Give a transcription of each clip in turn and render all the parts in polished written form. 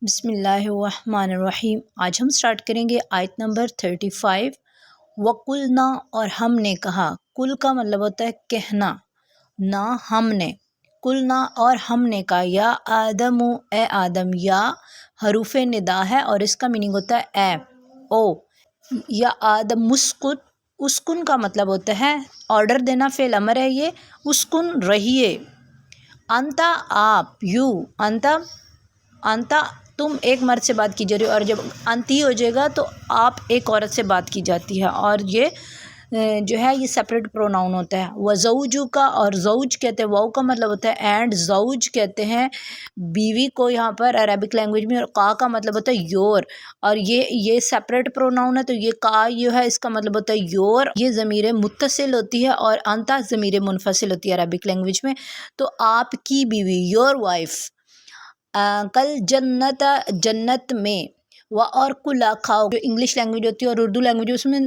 بسم اللہ الرحمن الرحیم۔ آج ہم سٹارٹ کریں گے آیت نمبر 35۔ وَقُلْنَا اور ہم نے کہا، کل کا مطلب ہوتا ہے کہنا، نہ ہم نے، قُلْنَا اور ہم نے کہا، یا آدم اے آدم، یا حروف ندا ہے اور اس کا میننگ ہوتا ہے اے، او، یا آدم اسکن، اسکن کا مطلب ہوتا ہے آرڈر دینا، فعل امر ہے یہ، اسکن رہیے، انتا آپ، یو، انتا تم ایک مرد سے بات کی جا رہی ہو، اور جب انتی ہو جائے گا تو آپ ایک عورت سے بات کی جاتی ہے، اور یہ جو ہے یہ سپریٹ پروناؤن ہوتا ہے۔ وزوجو کا، اور زوج کہتے ہیں، واؤ کا مطلب ہوتا ہے اینڈ، زوج کہتے ہیں بیوی کو یہاں پر عربک لینگویج میں، اور کا مطلب ہوتا ہے یور، اور یہ سپریٹ پروناؤن ہے، تو یہ کا جو ہے اس کا مطلب ہوتا ہے یور، یہ ضمیر متصل ہوتی ہے، اور انتا ضمیر منفصل ہوتی ہے عربک لینگویج میں، تو آپ کی بیوی، یور وائف، کل جنت میں، اور کلا کھاؤ، جو انگلش لینگویج ہوتی ہے اور اردو لینگویج اس میں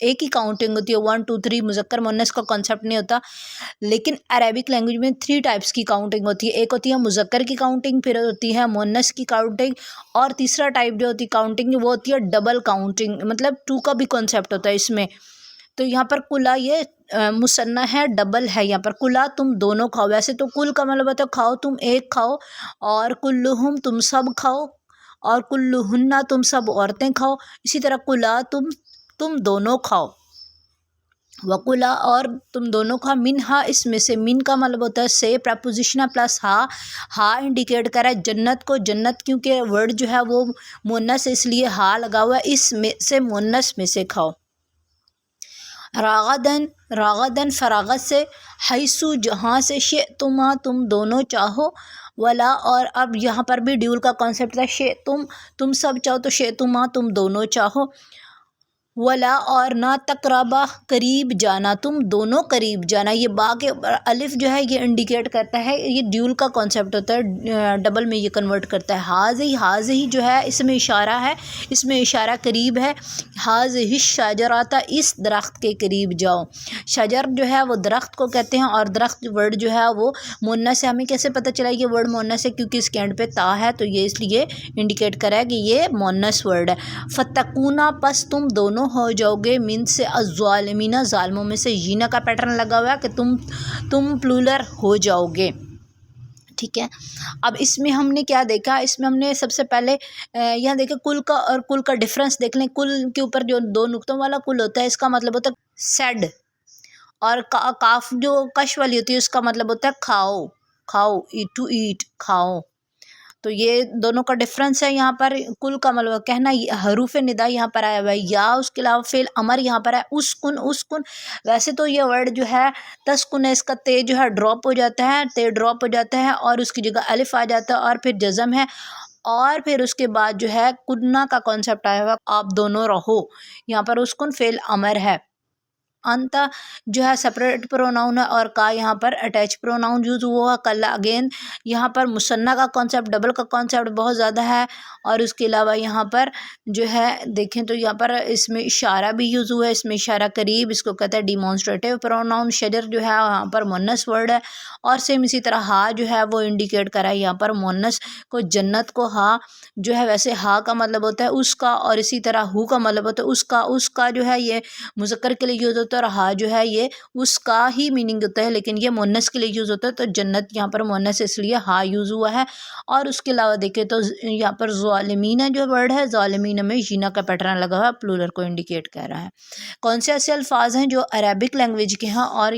ایک ہی کاؤنٹنگ ہوتی ہے، 1 2 3، مذکر مؤنث کا کانسیپٹ نہیں ہوتا، لیکن عربک لینگویج میں 3 ٹائپس کی کاؤنٹنگ ہوتی ہے، ایک ہوتی ہے مذکر کی کاؤنٹنگ، پھر ہوتی ہے مؤنث کی کاؤنٹنگ، اور تیسرا ٹائپ جو ہوتی ہے کاؤنٹنگ وہ ہوتی ہے ڈبل کاؤنٹنگ، مطلب 2 کا بھی کانسیپٹ ہوتا ہے اس میں۔ تو یہاں پر کلا یہ مثنیٰ ہے، ڈبل ہے، یہاں پر کلا تم دونوں کھاؤ، ویسے تو کل کا مطلب ہوتا ہے کھاؤ، تم ایک کھاؤ، اور کلہم تم سب کھاؤ، اور کلہن تم سب عورتیں کھاؤ، اسی طرح کلا تم دونوں کھاؤ، وکلا اور تم دونوں کھاؤ، منہا اس میں سے، من کا مطلب ہوتا ہے سے، پریپوزیشن پلس ہا انڈیکیٹ کر رہا ہے جنت کو، جنت کیونکہ ورڈ جو ہے وہ مؤنث ہے اس لیے ہا لگا ہوا ہے، اس میں سے مؤنث میں سے کھاؤ۔ راغدن فراغت سے، حیثو جہاں سے، شئتما تم دونوں چاہو، ولا اور اب یہاں پر بھی ڈیول کا کانسیپٹ ہے، تم سب چاہو تو شئتما تم دونوں چاہو، ولا اور نہ تقربا قریب جانا، تم دونوں قریب جانا، یہ با کے الف جو ہے یہ انڈیکیٹ کرتا ہے، یہ ڈیول کا کانسیپٹ ہوتا ہے، ڈبل میں یہ کنورٹ کرتا ہے، حاضی جو ہے اس میں اشارہ ہے، اس میں اشارہ قریب ہے، حاضی شجراتا اس درخت کے قریب جاؤ، شجر جو ہے وہ درخت کو کہتے ہیں، اور درخت ورڈ جو ہے وہ مؤنث ہے، ہمیں کیسے پتہ چلا یہ ورڈ مؤنث ہے، کیونکہ اس کے اینڈ پہ تا ہے تو یہ اس لیے انڈیکیٹ کرا ہے کہ یہ مؤنث ورڈ ہے۔ فتکونا پس تم دونوں ہو جاؤ گے، من سے، الظالمین ظالموں میں سے، جینا کا پیٹرن لگا ہوا ہے کہ تم پلولر ہو جاؤ گے، ٹھیک ہے۔ اب اس میں ہم نے کیا دیکھا، اس میں ہم نے سب سے پہلے یہاں دیکھیں کل کا اور کل کا ڈفرنس دیکھ لیں، کل کے اوپر جو 2 نقطوں والا کل ہوتا ہے اس کا مطلب ہوتا ہے سیڈ، اور کاف جو کش والی ہوتی ہے اس کا مطلب ہوتا ہے کھاؤ، ٹو ایٹ، کھاؤ، تو یہ دونوں کا ڈفرنس ہے۔ یہاں پر کل کا مطلب کہنا، حروف ندا یہاں پر آیا ہوا ہے، یا اس کے علاوہ فعل امر یہاں پر ہے، اسکن، ویسے تو یہ ورڈ جو ہے تسکن ہے، اس کا تے جو ہے ڈراپ ہو جاتا ہے، تے ڈراپ ہو جاتا ہے، اور اس کی جگہ الف آ جاتا ہے، اور پھر جزم ہے، اور پھر اس کے بعد جو ہے کننا کا کانسیپٹ آیا ہوا، آپ دونوں رہو، یہاں پر اسکن فعل امر ہے، انتا جو ہے سپریٹ پروناؤن ہے، اور کا یہاں پر اٹیچ پروناؤن یوز ہوا، کلا اگین یہاں پر مثنیٰ کا کانسیپٹ، ڈبل کا کانسیپٹ بہت زیادہ ہے، اور اس کے علاوہ یہاں پر جو ہے دیکھیں تو یہاں پر اس میں اشارہ بھی یوز ہوا ہے، اس میں اشارہ قریب، اس کو کہتا ہے ڈیمونسٹریٹیو پروناؤن، شجر جو ہے یہاں پر مؤنث ورڈ ہے، اور سیم اسی طرح ہا جو ہے وہ انڈیکیٹ کرا ہے یہاں پر مؤنث کو، جنت کو ہا جو ہے، ویسے ہا کا مطلب ہوتا ہے اس کا، اور اسی طرح ہو کا مطلب ہوتا ہے اس کا جو ہے یہ مذکر کے لیے یوز ہوتا ہے، اور ہا جو ہے یہ اس کا ہی میننگ ہوتا ہے، لیکن یہ مؤنث کے لیے یوز ہوتا ہے، تو جنت یہاں پر مؤنث اس لیے ہا یوز ہوا ہے۔ اور اس کے علاوہ دیکھیں تو یہاں پر ظالمین جو ورڈ ہے، ظالمین میں جینا کا پیٹرن لگا ہوا ہے، پلورل کو انڈیکیٹ کر رہا ہے۔ کون سے ایسے الفاظ ہیں جو عربک لینگویج کے ہیں اور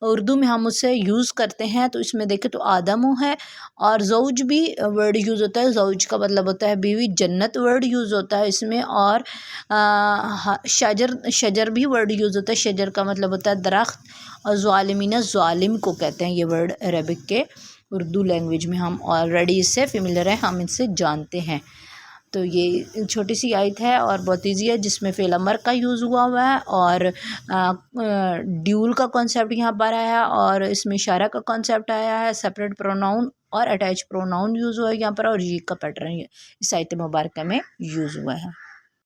اردو میں ہم اسے یوز کرتے ہیں، تو اس میں دیکھیں تو آدم ہے، اور زوج بھی ورڈ یوز ہوتا ہے، زوج کا مطلب ہوتا ہے بیوی، جنت ورڈ یوز ہوتا ہے اس میں، اور شجر بھی ورڈ یوز ہوتا ہے، شجر کا مطلب ہوتا ہے درخت، اور ظالمین ظالم کو کہتے ہیں، یہ ورڈ عربک کے اردو لینگویج میں ہم آلریڈی اس سے فیملیئر ہیں، ہم ان سے جانتے ہیں۔ تو یہ چھوٹی سی آیت ہے اور بہت ایزی ہے، جس میں فعل امر کا یوز ہوا ہے، اور ڈیول کا کانسیپٹ یہاں پر آیا ہے، اور اس میں اشارہ کا کانسیپٹ آیا ہے، سپریٹ پروناؤن اور اٹیچ پروناؤن یوز ہوا ہے یہاں پر، اور یہ کا پیٹرن اس آیت مبارکہ میں یوز ہوا ہے۔